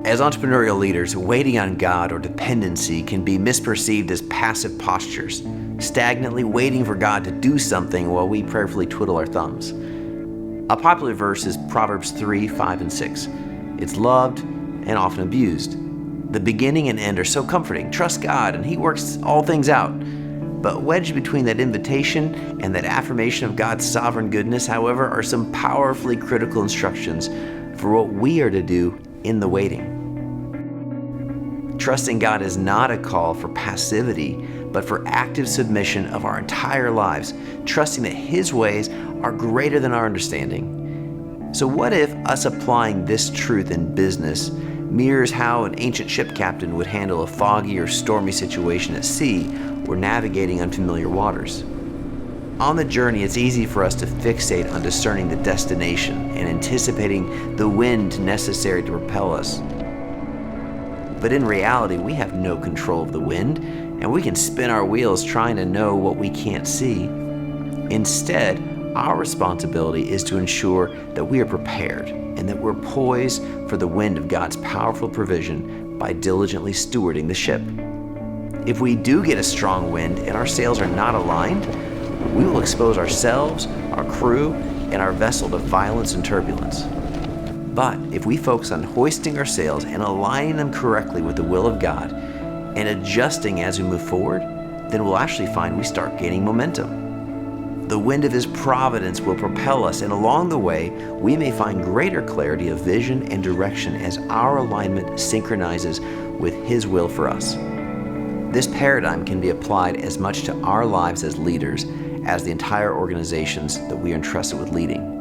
As entrepreneurial leaders, waiting on God or dependency can be misperceived as passive postures, stagnantly waiting for God to do something while we prayerfully twiddle our thumbs. A popular verse is Proverbs 3, 5, and 6. It's loved and often abused. The beginning and end are so comforting. Trust God and He works all things out. But wedged between that invitation and that affirmation of God's sovereign goodness, however, are some powerfully critical instructions for what we are to do in the waiting. Trusting God is not a call for passivity, but for active submission of our entire lives, trusting that His ways are greater than our understanding. So what if us applying this truth in business mirrors how an ancient ship captain would handle a foggy or stormy situation at sea or navigating unfamiliar waters? On the journey, it's easy for us to fixate on discerning the destination and anticipating the wind necessary to propel us. But in reality, we have no control of the wind, and we can spin our wheels trying to know what we can't see. Instead, our responsibility is to ensure that we are prepared and that we're poised for the wind of God's powerful provision by diligently stewarding the ship. If we do get a strong wind and our sails are not aligned, we will expose ourselves, our crew, and our vessel to violence and turbulence. But if we focus on hoisting our sails and aligning them correctly with the will of God and adjusting as we move forward, then we'll actually find we start gaining momentum. The wind of His providence will propel us, and along the way, we may find greater clarity of vision and direction as our alignment synchronizes with His will for us. This paradigm can be applied as much to our lives as leaders as the entire organizations that we are entrusted with leading.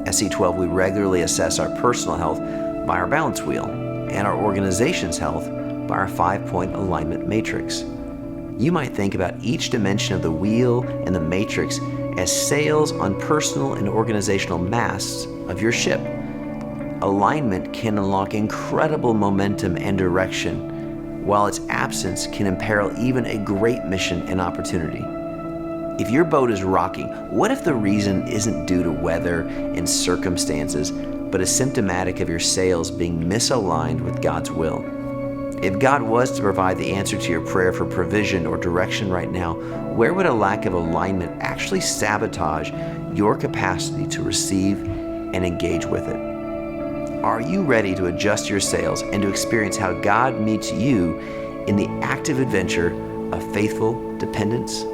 At C12, we regularly assess our personal health by our balance wheel and our organization's health by our 5-point alignment matrix. You might think about each dimension of the wheel and the matrix as sails on personal and organizational masts of your ship. Alignment can unlock incredible momentum and direction, while its absence can imperil even a great mission and opportunity. If your boat is rocking, what if the reason isn't due to weather and circumstances, but is symptomatic of your sails being misaligned with God's will? If God was to provide the answer to your prayer for provision or direction right now, where would a lack of alignment actually sabotage your capacity to receive and engage with it? Are you ready to adjust your sails and to experience how God meets you in the active adventure of faithful dependence?